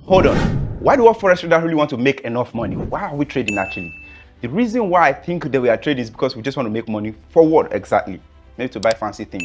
hold on. Why do all forex traders really want to make enough money? Why are we trading actually? The reason why I think that we are trading is because we just want to make money. For what exactly? Maybe to buy fancy things.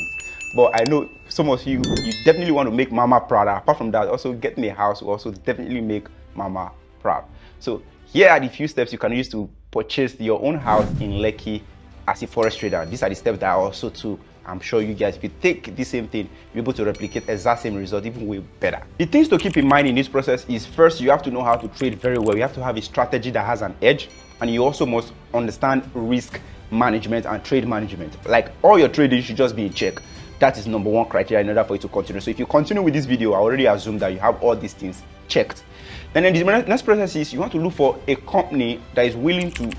But I know some of you definitely want to make mama proud. Apart from that, also getting a house will also definitely make mama proud. So here are the few steps you can use to purchase your own house in Lekki as a forex trader. These are the steps that I also took. I'm sure you guys, if you take the same thing, you're able to replicate exact same result, even way better. The things to keep in mind in this process is, first, you have to know how to trade very well. You have to have a strategy that has an edge, and you also must understand risk management and trade management. Like, all your trading should just be in check. That is number one criteria in order for you to continue. So if you continue with this video, I already assume that you have all these things checked. Then the next process is, you want to look for a company that is willing to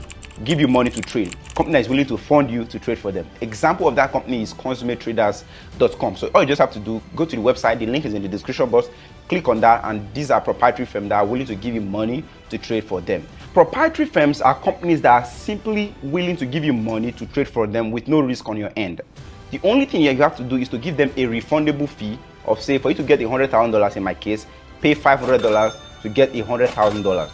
give you money to trade. Company that is willing to fund you to trade for them. Example of that company is consummatetraders.com. So all you just have to do, go to the website, the link is in the description box, click on that, and these are proprietary firms that are willing to give you money to trade for them. Proprietary firms are companies that are simply willing to give you money to trade for them with no risk on your end. The only thing you have to do is to give them a refundable fee of, say, for you to get $100,000 in my case, pay $500 to get $100,000.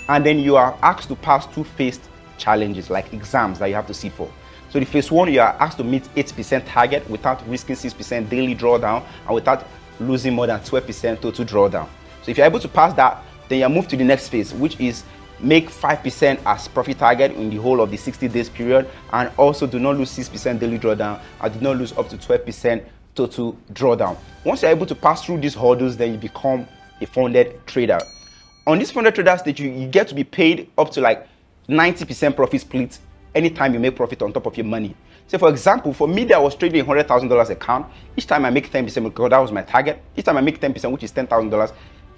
And then you are asked to pass two phased challenges, like exams that you have to sit for. So the phase one, you are asked to meet 8% target without risking 6% daily drawdown and without losing more than 12% total drawdown. So if you're able to pass that, then you move to the next phase, which is make 5% as profit target in the whole of the 60 days period, and also do not lose 6% daily drawdown and do not lose up to 12% total drawdown. Once you're able to pass through these hurdles, then you become a funded trader. On this funded trader stage, you get to be paid up to like 90% profit split anytime you make profit on top of your money. So for example, for me that was trading $100,000 account, each time I make 10%, because that was my target, each time I make 10%, which is $10,000,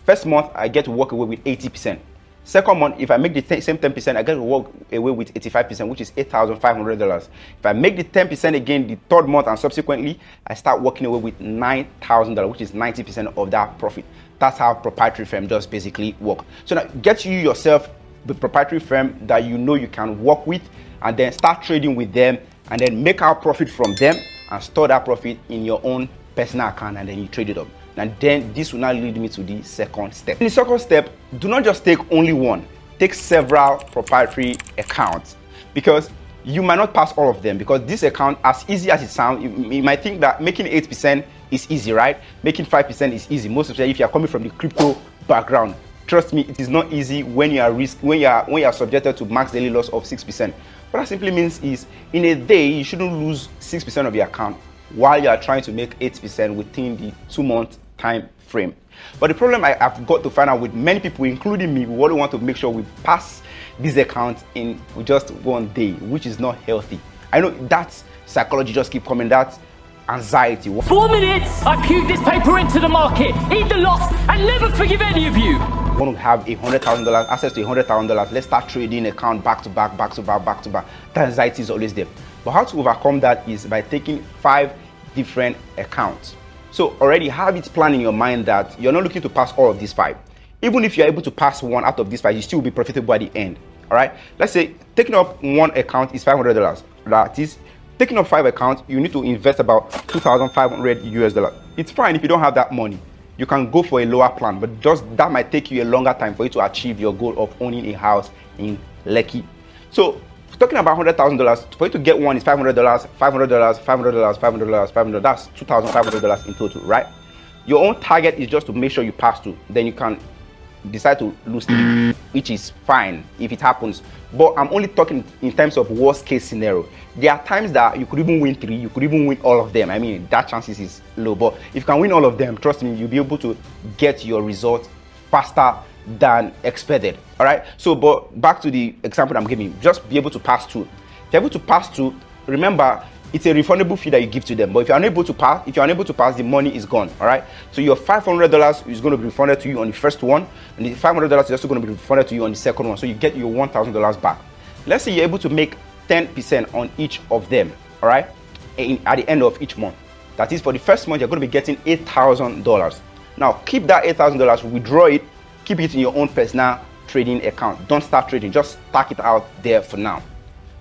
first month I get to walk away with 80%. Second month, if I make the same 10%, I get to walk away with 85%, which is $8,500. If I make the 10% again the third month and subsequently, I start walking away with $9,000, which is 90% of that profit. That's how proprietary firm just basically work. So now get you yourself the proprietary firm that you know you can work with, and then start trading with them, and then make out profit from them and store that profit in your own personal account, and then you trade it up. And then this will now lead me to the second step. In the second step, do not just take only one, take several proprietary accounts, because you might not pass all of them. Because this account, as easy as it sounds, you might think that making 8% is easy, right? Making 5% is easy. Most of the time, if you are coming from the crypto background, trust me, it is not easy when you are subjected to max daily loss of 6%. What that simply means is, in a day, you shouldn't lose 6% of your account while you are trying to make 8% within the 2-month time frame. But the problem I've got to find out with many people, including me, we really want to make sure we pass this account in just one day, which is not healthy. I know that psychology just keep coming, that anxiety. 4 minutes, I puke this paper into the market, eat the loss, and never forgive any of you. Want to have $100,000, access to $100,000, let's start trading account back to back. That anxiety is always there. But how to overcome that is by taking 5 different accounts. So already have it planned in your mind that you're not looking to pass all of these 5. Even if you're able to pass one out of these 5, you still will be profitable at the end. All right, let's say taking up one account is $500. That is, taking up 5 accounts, you need to invest about $2,500 US. It's fine if you don't have that money. You can go for a lower plan, but just that might take you a longer time for you to achieve your goal of owning a house in Lekki. So talking about $100,000, for you to get one is $500, $500. That's $2,500 in total, right? Your own target is just to make sure you pass through. Then you can decide to lose 3, which is fine if it happens. But I'm only talking in terms of worst case scenario. There are times that you could even win 3, you could even win all of them. I mean, that chances is low, but if you can win all of them, trust me, you'll be able to get your results faster than expected. All right, so but back to the example I'm giving, just be able to pass through. If you're able to pass through, remember, it's a refundable fee that you give to them. But if you're unable to pass, the money is gone. All right, so your $500 is going to be refunded to you on the first one, and the $500 is also going to be refunded to you on the second one. So you get your $1,000 back. Let's say you're able to make 10% on each of them. All right, at the end of each month. That is, for the first month, you're going to be getting $8,000. Now keep that $8,000, withdraw it, keep it in your own personal trading account. Don't start trading, just stack it out there for now.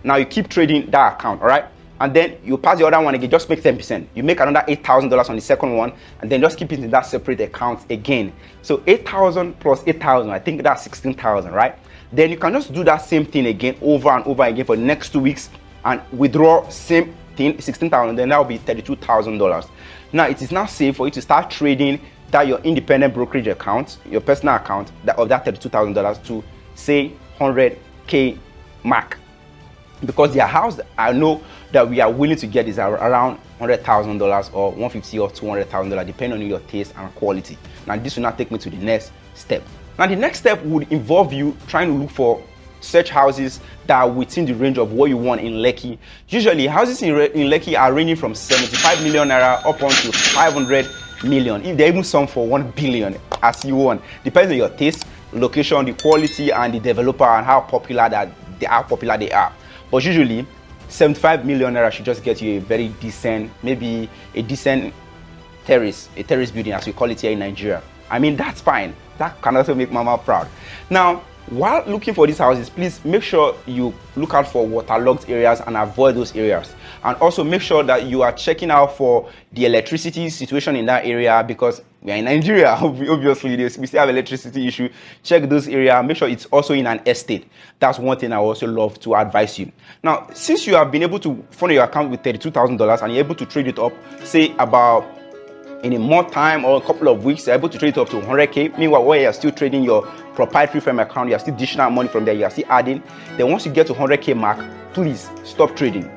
Now you keep trading that account. All right, and then you pass the other one again, just make 10%. You make another $8,000 on the second one, and then just keep it in that separate account again. So 8,000 plus 8,000, I think that's 16,000, right? Then you can just do that same thing again over and over again for the next 2 weeks and withdraw same thing, 16,000, then that will be $32,000. Now it is now safe for you to start trading that your independent brokerage account, your personal account, of that $32,000 to say 100K mark. Because the house I know that we are willing to get is around $100,000 or $150,000 or $200,000, depending on your taste and quality. Now this will not take me to the next step. Now the next step would involve you trying to look for search houses that are within the range of what you want in Lekki. Usually houses in Lekki are ranging from 75 million naira up onto 500 million. If there even some for 1 billion, as you want. Depends on your taste, location, the quality, and the developer, and how popular they are. But usually 75 million naira should just get you a very decent, maybe a decent terrace building, as we call it here in Nigeria. I mean, that's fine. That can also make mama proud. Now, while looking for these houses, please make sure you look out for waterlogged areas and avoid those areas. And also make sure that you are checking out for the electricity situation in that area, because we are in Nigeria, obviously we still have electricity issue. Check those areas, make sure it's also in an estate. That's one thing I also love to advise you. Now, since you have been able to fund your account with $32,000 and you're able to trade it up, say about in a month time or a couple of weeks, you're able to trade it up to 100K. Meanwhile, while you're still trading your proprietary firm account, you're still dishing out money from there, you're still adding. Then once you get to 100K mark, please stop trading.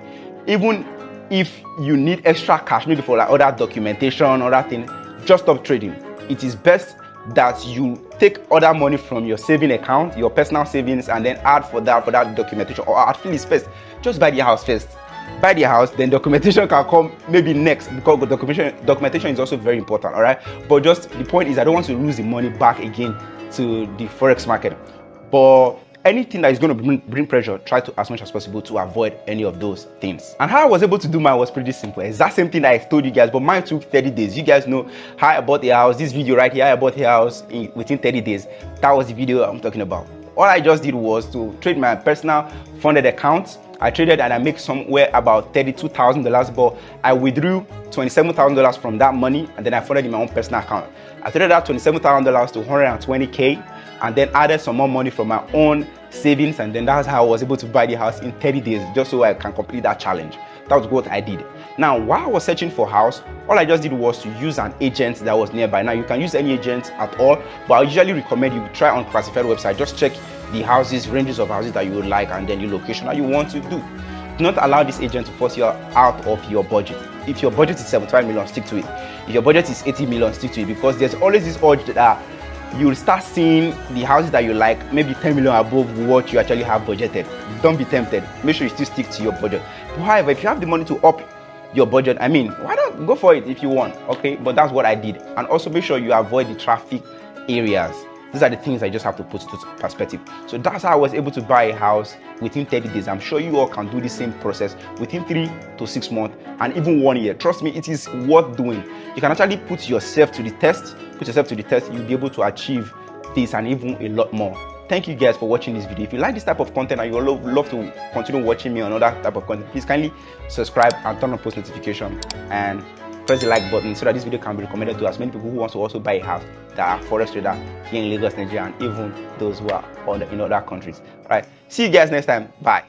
Even if you need extra cash, maybe for like other documentation, other thing, just stop trading. It is best that you take other money from your saving account, your personal savings, and then add for that documentation, or at least first, just buy the house first. Buy the house, then documentation can come maybe next, because documentation is also very important. All right, but just the point is, I don't want to lose the money back again to the forex market. But anything that is going to bring pressure, try to as much as possible to avoid any of those things. And how I was able to do mine was pretty simple. It's that same thing that I told you guys, but mine took 30 days. You guys know how I bought a house. This video right here, I bought a house within 30 days. That was the video I'm talking about. All I just did was to trade my personal funded account. I traded and I make somewhere about $32,000, but I withdrew $27,000 from that money, and then I funded in my own personal account. I traded that $27,000 to 120K, and then added some more money from my own savings, and then that's how I was able to buy the house in 30 days, just so I can complete that challenge. That was what I did. Now, while I was searching for a house, all I just did was to use an agent that was nearby. Now, you can use any agent at all, but I usually recommend you try on classified website. Just check the houses, ranges of houses that you would like, and then your location that you want to do. Do not allow this agent to force you out of your budget. If your budget is 75 million, stick to it. If your budget is 80 million, stick to it, because there's always this urge that you'll start seeing the houses that you like, maybe 10 million above what you actually have budgeted. Don't be tempted. Make sure you still stick to your budget. However, if you have the money to up your budget, I mean, why not go for it if you want, okay? But that's what I did. And also make sure you avoid the traffic areas. These are the things I just have to put into perspective. So that's how I was able to buy a house within 30 days. I'm sure you all can do the same process within 3 to 6 months and even 1 year. Trust me, it is worth doing. You can actually put yourself to the test. You'll be able to achieve this and even a lot more. Thank you guys for watching this video. If you like this type of content and you love to continue watching me on other type of content, please kindly subscribe and turn on post notification and press the like button so that this video can be recommended to as many people who want to also buy a house that are forex trader here in Lagos, Nigeria, and even those who are in other countries. All right, see you guys next time. Bye.